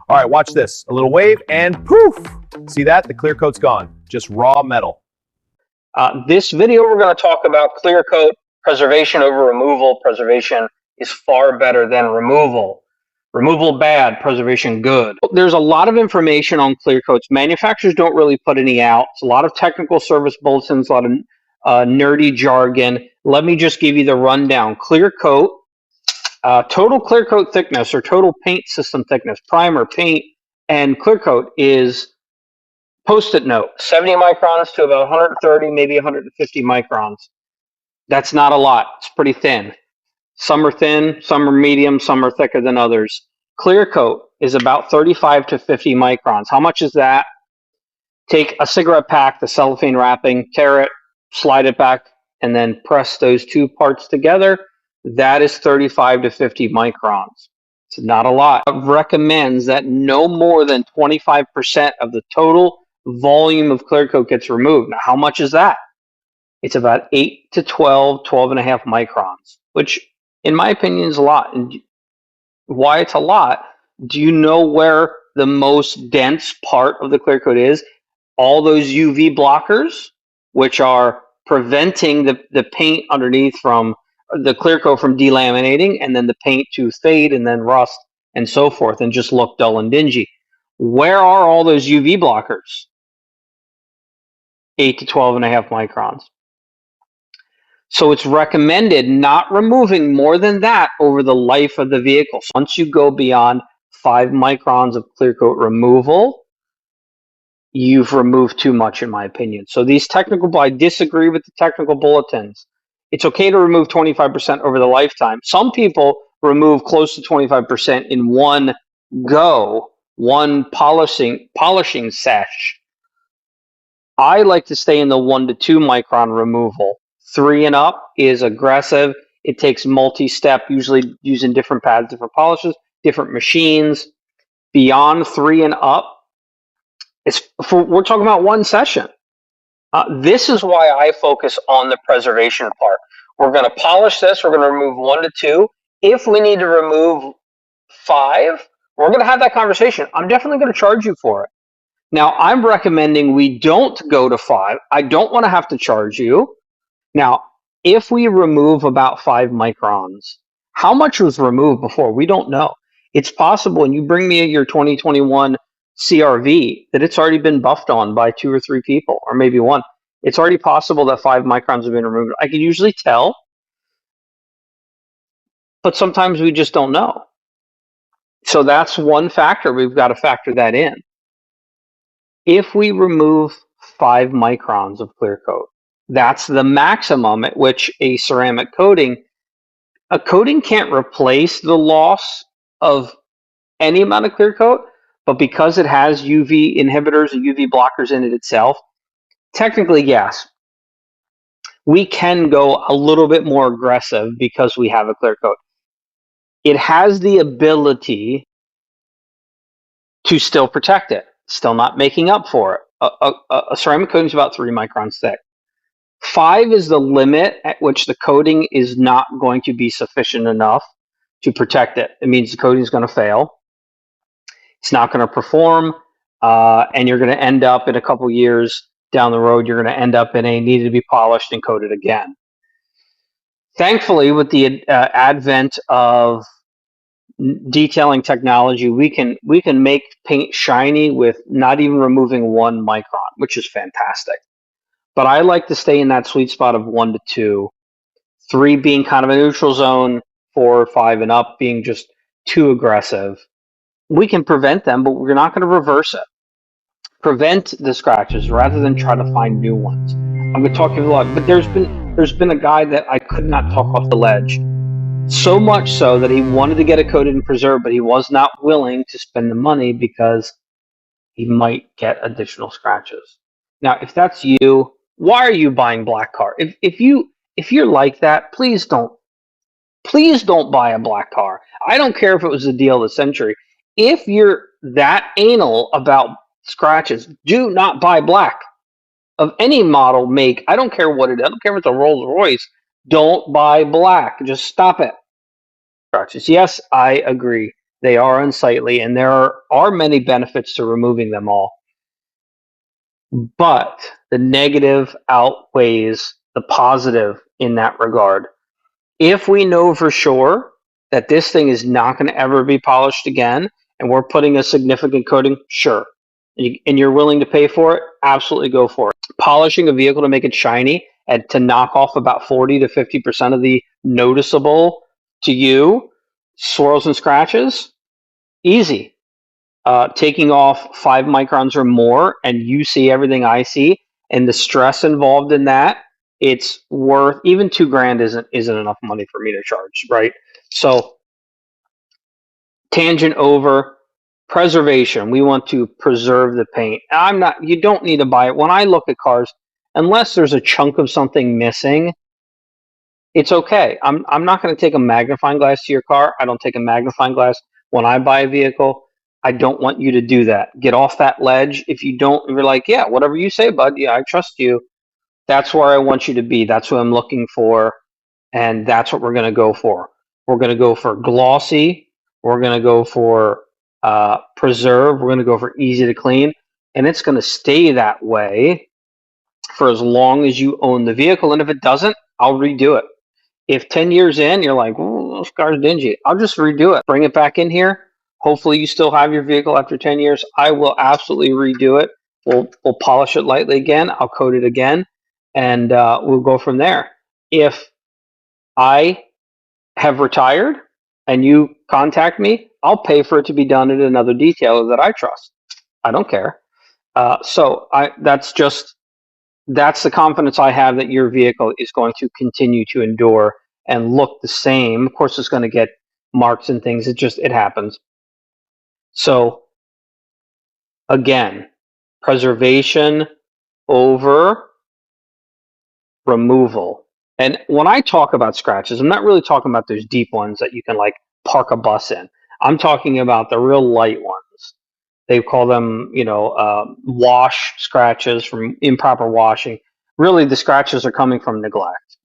All right, watch this. A little wave and poof. See that? The clear coat's gone. Just raw metal. This video, we're going to talk about clear coat preservation over removal. Preservation is far better than removal. Removal bad, preservation good. There's a lot of information on clear coats. Manufacturers don't really put any out. It's a lot of technical service bulletins, a lot of nerdy jargon. Let me just give you the rundown. Clear coat, total clear coat thickness or total paint system thickness, primer, paint, and clear coat is Post-it note, 70 microns to about 130, maybe 150 microns. That's not a lot. It's pretty thin. Some are thin, some are medium, some are thicker than others. Clear coat is about 35 to 50 microns. How much is that? Take a cigarette pack, the cellophane wrapping, tear it, slide it back, and then press those two parts together. That is 35 to 50 microns. It's not a lot. It recommends that no more than 25% of the total volume of clear coat gets removed. Now, how much is that? It's about 8 to 12, 12 and a half microns, which in my opinion is a lot. And why it's a lot, do you know where the most dense part of the clear coat is? All those UV blockers, which are preventing the paint underneath from the clear coat from delaminating, and then the paint to fade and then rust and so forth and just look dull and dingy. Where are all those UV blockers? 8 to 12 and a half microns. So it's recommended not removing more than that over the life of the vehicle. So once you go beyond 5 microns of clear coat removal, you've removed too much, in my opinion. So these technical, I disagree with the technical bulletins. It's okay to remove 25% over the lifetime. Some people remove close to 25% in one go, one polishing sesh. I like to stay in the 1 to 2 micron removal. 3 and up is aggressive. It takes multi-step, usually using different pads, different polishes, different machines. Beyond 3 and up, we're talking about one session. This is why I focus on the preservation part. We're going to polish this. We're going to remove 1 to 2. If we need to remove 5, we're going to have that conversation. I'm definitely going to charge you for it. Now, I'm recommending we don't go to 5. I don't want to have to charge you. Now, if we remove about 5 microns, how much was removed before? We don't know. It's possible, and you bring me your 2021 CRV, that it's already been buffed on by 2 or 3 people, or maybe 1. It's already possible that 5 microns have been removed. I can usually tell, but sometimes we just don't know. So that's one factor. We've got to factor that in. If we remove 5 microns of clear coat, that's the maximum at which a ceramic coating, a coating can't replace the loss of any amount of clear coat, but because it has UV inhibitors and UV blockers in it itself, technically, yes, we can go a little bit more aggressive because we have a clear coat. It has the ability to still protect it, still not making up for it. A ceramic coating is about 3 microns thick. 5 is the limit at which the coating is not going to be sufficient enough to protect it. It means the coating is going to fail. It's not going to perform, and you're going to end up in a couple years down the road, you're going to end up in a needed to be polished and coated again. Thankfully, with the advent of detailing technology, we can make paint shiny with not even removing 1 micron, which is fantastic. But I like to stay in that sweet spot of 1 to 2, 3 being kind of a neutral zone, 4 or 5 and up being just too aggressive. We can prevent them, but we're not going to reverse it. Prevent the scratches rather than try to find new ones. I'm going to talk to you a lot, but there's been a guy that I could not talk off the ledge. So much so that he wanted to get it coated and preserved, but he was not willing to spend the money because he might get additional scratches. Now, if that's you, why are you buying black car? If you're like that, please don't buy a black car. I don't care if it was the deal of the century. If you're that anal about scratches, do not buy black of any model, make. I don't care what it is. I don't care if it's a Rolls Royce. Don't buy black. Just stop it. Scratches. Yes, I agree. They are unsightly, and there are many benefits to removing them all. But the negative outweighs the positive in that regard. If we know for sure that this thing is not going to ever be polished again, and we're putting a significant coating, sure. And you're willing to pay for it, absolutely go for it. Polishing a vehicle to make it shiny and to knock off about 40 to 50% of the noticeable to you swirls and scratches, easy. Taking off 5 microns or more, and you see everything I see, and the stress involved in that, it's worth, even $2,000 isn't enough money for me to charge, right? So tangent over. Preservation. We want to preserve the paint. You don't need to buy it. When I look at cars, unless there's a chunk of something missing, it's okay. I'm not going to take a magnifying glass to your car. I don't take a magnifying glass when I buy a vehicle. I don't want you to do that. Get off that ledge. If you don't, you're like, yeah, whatever you say, bud. Yeah, I trust you. That's where I want you to be. That's what I'm looking for. And that's what we're going to go for. We're going to go for glossy. We're going to go for preserve. We're going to go for easy to clean. And it's going to stay that way for as long as you own the vehicle. And if it doesn't, I'll redo it. If 10 years in, you're like, oh, this car's dingy, I'll just redo it. Bring it back in here. Hopefully you still have your vehicle after 10 years. I will absolutely redo it. We'll polish it lightly again. I'll coat it again. And we'll go from there. If I have retired and you contact me, I'll pay for it to be done at another detailer that I trust. I don't care. That's the confidence I have that your vehicle is going to continue to endure and look the same. Of course, it's going to get marks and things. It happens. So again, preservation over removal. And when I talk about scratches, I'm not really talking about those deep ones that you can like park a bus in. I'm talking about the real light ones. They call them, wash scratches from improper washing. Really, the scratches are coming from neglect.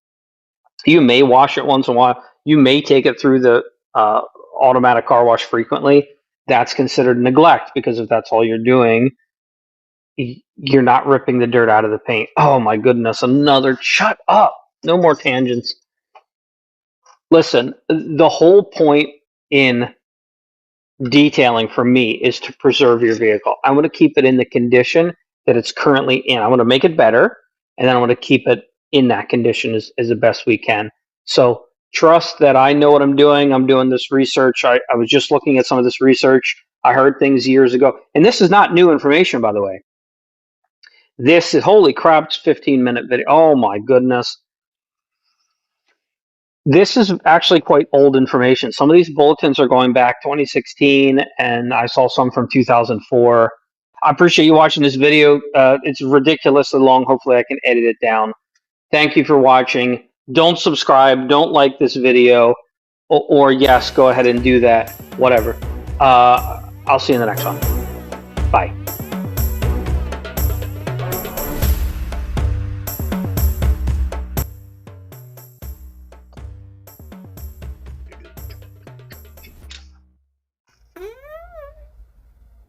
You may wash it once in a while. You may take it through the automatic car wash frequently. That's considered neglect, because if that's all you're doing, you're not ripping the dirt out of the paint. Oh my goodness, shut up. No more tangents. Listen, the whole point in detailing for me is to preserve your vehicle. I want to keep it in the condition that it's currently in. I want to make it better, and then I want to keep it in that condition as the best we can. So trust that I know what I'm doing. I'm doing this research. I was just looking at some of this research. I heard things years ago, and this is not new information, by the way. This is, holy crap, it's 15-minute video. Oh my goodness. This is actually quite old information. Some of these bulletins are going back 2016, and I saw some from 2004. I appreciate you watching this video. It's ridiculously long. Hopefully I can edit it down. Thank you for watching. Don't subscribe. Don't like this video. Or yes, go ahead and do that. Whatever. I'll see you in the next one. Bye.